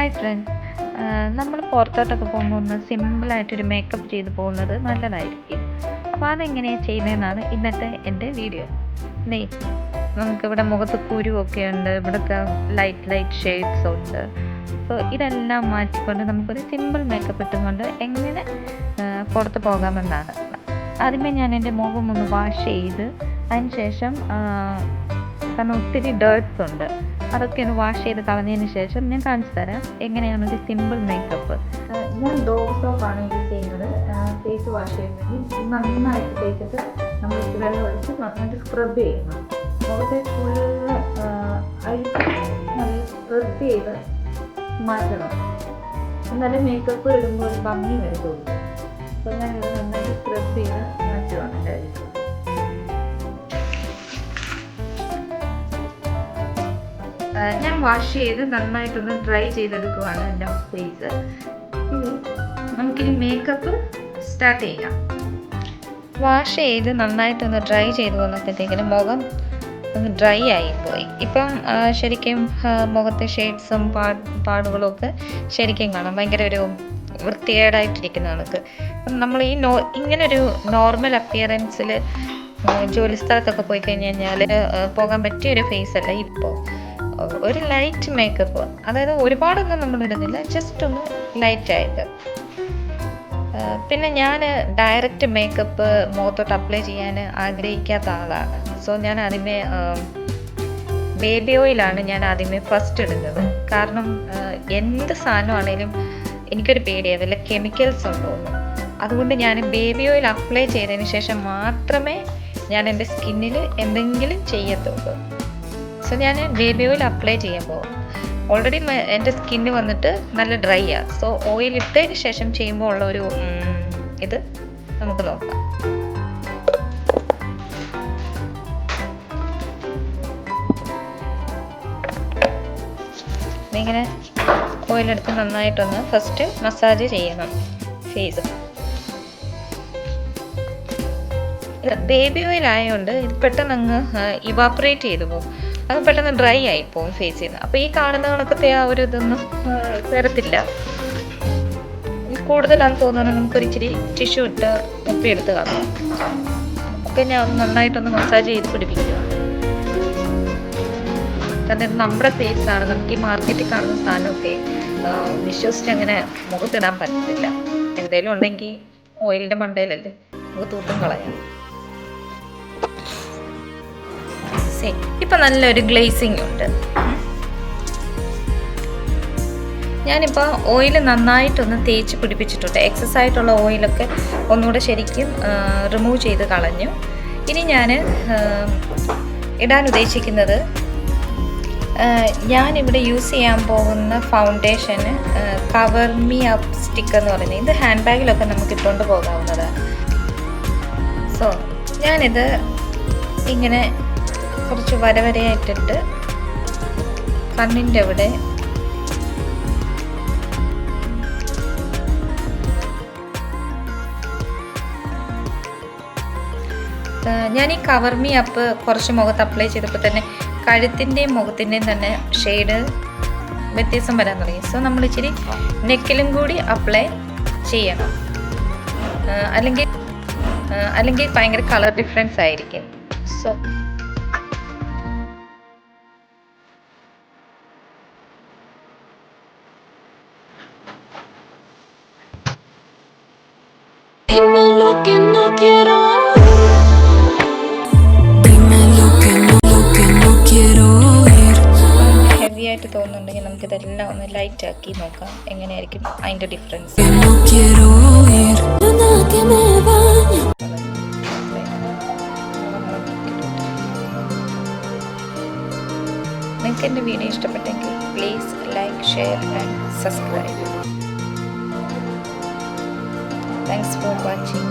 Hi friends, നമ്മൾ പുറത്തോട്ടൊക്കെ പോകുമ്പോൾ ഒന്ന് സിമ്പിളായിട്ടൊരു മേക്കപ്പ് ചെയ്ത് പോകുന്നത് നല്ലതായിരിക്കും. അപ്പോൾ അതെങ്ങനെയാണ് ചെയ്യുന്നതെന്നാണ് ഇന്നത്തെ എൻ്റെ വീഡിയോ. നമുക്കിവിടെ മുഖത്ത് കുരുവൊക്കെ ഉണ്ട്, ഇവിടുത്തെ ലൈറ്റ് ഷെയ്ഡ്സ് ഉണ്ട്. അപ്പോൾ ഇതെല്ലാം മാറ്റിക്കൊണ്ട് നമുക്കൊരു സിമ്പിൾ മേക്കപ്പ് ഇട്ടുകൊണ്ട് എങ്ങനെ പുറത്ത് പോകാമെന്നാണ്. ആദ്യമേ ഞാൻ എൻ്റെ മുഖം ഒന്ന് വാഷ് ചെയ്ത് അതിന് ശേഷം കാരണം ഒത്തിരി ഡേർട്ട്സ് ഉണ്ട്, അതൊക്കെ ഒന്ന് വാഷ് ചെയ്ത് കളഞ്ഞതിന് ശേഷം ഞാൻ കാണിച്ചു തരാം എങ്ങനെയാണ് ഒരു സിമ്പിൾ മേക്കപ്പ്. ഞാൻ ഡോവ് സോപ്പാണ് യൂസ് ചെയ്യുന്നത്. ഫേസ് വാഷ് ചെയ്യുന്നത് നന്നായിട്ട് തേച്ചിട്ട് നമ്മൾ വെള്ളം ഒഴിച്ച് നന്നായിട്ട് സ്ക്രബ് ചെയ്യണം. മുഖത്തെ ഫുള്ള് അഴിച്ച് നല്ല സ്ക്രബ് ചെയ്ത് മാറ്റണം. എന്നാലും മേക്കപ്പ് ഇടുമ്പോൾ ഒരു ഭംഗി വരുത്തുള്ളൂ. അപ്പോൾ ഞാൻ നന്നായിട്ട് സ്ക്രബ് ചെയ്ത് മാറ്റുവാണ് എല്ലാവരും. ഞാൻ വാഷ് ചെയ്ത് നന്നായിട്ടൊന്ന് ഡ്രൈ ചെയ്തെടുക്കുവാണ് എൻ്റെ ഫേസ്. നമുക്കിനി മേക്കപ്പ് സ്റ്റാർട്ട് ചെയ്യാം. വാഷ് ചെയ്ത് നന്നായിട്ടൊന്ന് ഡ്രൈ ചെയ്ത് വന്നപ്പോഴത്തേക്കിനും മുഖം ഒന്ന് ഡ്രൈ ആയിപ്പോയി. ഇപ്പം ശരിക്കും മുഖത്തെ ഷെയ്ഡ്സും പാടുകളും ഒക്കെ ശരിക്കും കാണാം. ഭയങ്കര ഒരു വൃത്തികേടായിട്ടിരിക്കുന്ന കണക്ക്. നമ്മൾ ഈ ഇങ്ങനൊരു നോർമൽ അപ്പിയറൻസിൽ ജോലി സ്ഥലത്തൊക്കെ പോയി കഴിഞ്ഞാൽ പോകാൻ പറ്റിയൊരു ഫേസ് അല്ല ഇപ്പോൾ. ഒരു ലൈറ്റ് മേക്കപ്പ്, അതായത് ഒരുപാടൊന്നും നമ്മൾ ഇടുന്നില്ല, ജസ്റ്റ് ഒന്ന് ലൈറ്റായിട്ട്. പിന്നെ ഞാൻ ഡയറക്റ്റ് മേക്കപ്പ് മുഖത്തോട്ട് അപ്ലൈ ചെയ്യാൻ ആഗ്രഹിക്കാത്ത ആളാണ്. സോ ഞാൻ ആദ്യമേ ബേബി ഓയിലാണ് ഞാൻ ആദ്യമേ ഫസ്റ്റ് ഇടുന്നത്. കാരണം എന്ത് സാധനമാണേലും എനിക്കൊരു പേടിയാണ്, അതിൽ കെമിക്കൽസ് ഉണ്ടോയെന്ന്. അതുകൊണ്ട് ഞാൻ ബേബി ഓയിൽ അപ്ലൈ ചെയ്തതിന് ശേഷം മാത്രമേ ഞാൻ എൻ്റെ സ്കിന്നിൽ എന്തെങ്കിലും ചെയ്യത്തുള്ളൂ. സോ ഞാൻ ബേബി ഓയിൽ അപ്ലൈ ചെയ്യുമ്പോൾ ഓൾറെഡി എൻ്റെ സ്കിന്ന് വന്നിട്ട് നല്ല ഡ്രൈ ആണ്. സോ ഓയിൽ ഇട്ടതിന് ശേഷം ചെയ്യുമ്പോൾ ഉള്ള ഒരു ഇത് നമുക്ക് നോക്കാം. ഇങ്ങനെ ഓയിലെടുത്ത് നന്നായിട്ടൊന്ന് ഫസ്റ്റ് മസാജ് ചെയ്യണം ഫേസ്. ബേബി ഓയിൽ ആയതുകൊണ്ട് ഇത് പെട്ടെന്ന് അങ്ങ് ഇവാപ്പറേറ്റ് ചെയ്തു പോകും, അത് പെട്ടെന്ന് ഡ്രൈ ആയി പോകും ഫേസിൽ നിന്ന്. അപ്പോൾ ഈ കാണുന്ന കണക്കത്തെ ആ ഒരു ഇതൊന്നും വരത്തില്ല. കൂടുതലാണെന്ന് തോന്നുന്നത് നമുക്കൊരു ഇച്ചിരി ടിഷ്യൂ ഇട്ട് ഒപ്പിയെടുത്ത് കാണാം. ഒക്കെ ഞാൻ നന്നായിട്ടൊന്ന് മസാജ് ചെയ്ത് പിടിപ്പിക്കുക. കാരണം ഇത് നമ്മുടെ ഫേസാണ്, നമുക്ക് ഈ മാർക്കറ്റിൽ കാണുന്ന സാധനമൊക്കെ വിശ്വസിച്ച് അങ്ങനെ മുഖത്തിടാൻ പറ്റത്തില്ല. എന്തെങ്കിലും ഉണ്ടെങ്കിൽ ഓയിലിൻ്റെ മണ്ടയിലല്ലേ നമുക്ക് തൂത്തും കളയാം. ഇപ്പം നല്ലൊരു ഗ്ലേസിങ് ഉണ്ട്. ഞാനിപ്പോൾ ഓയിൽ നന്നായിട്ടൊന്ന് തേച്ച് പിടിപ്പിച്ചിട്ടുണ്ട്. എക്സസ് ആയിട്ടുള്ള ഓയിലൊക്കെ ഒന്നുകൂടെ ശരിക്കും റിമൂവ് ചെയ്ത് കളഞ്ഞു. ഇനി ഞാൻ ഇടാൻ ഉദ്ദേശിക്കുന്നത്, ഞാനിവിടെ യൂസ് ചെയ്യാൻ പോകുന്ന ഫൗണ്ടേഷന് കവർ മീ അപ്പ് സ്റ്റിക്ക് എന്ന് പറയുന്നത്. ഇത് ഹാൻഡ് ബാഗിലൊക്കെ നമുക്ക് ഇട്ടുകൊണ്ട് പോകാവുന്നതാണ്. സോ ഞാനിത് ഇങ്ങനെ കുറച്ച് വരവരയായിട്ടിട്ട് കണ്ണിൻ്റെ അവിടെ ഞാൻ ഈ കവർ മീ അപ്പ് കുറച്ച് മുഖത്ത് അപ്ലൈ ചെയ്തപ്പോൾ തന്നെ കഴുത്തിൻ്റെയും മുഖത്തിൻ്റെയും തന്നെ ഷെയ്ഡ് വ്യത്യാസം വരാൻ തുടങ്ങി. സോ നമ്മൾ ഇച്ചിരി നെക്കിലും കൂടി അപ്ലൈ ചെയ്യണം, അല്ലെങ്കിൽ ഭയങ്കര കളർ ഡിഫറൻസ് ആയിരിക്കും. സോ ഹെവി ആയിട്ട് തോന്നുന്നുണ്ടെങ്കിൽ നമുക്കിതെല്ലാം ഒന്ന് ലൈറ്റ് ആക്കി നോക്കാം എങ്ങനെയായിരിക്കും അതിൻ്റെ ഡിഫറൻസ്. നിങ്ങൾക്ക് എൻ്റെ വീഡിയോ ഇഷ്ടപ്പെട്ടെങ്കിൽ please like, share and subscribe. Thanks for watching.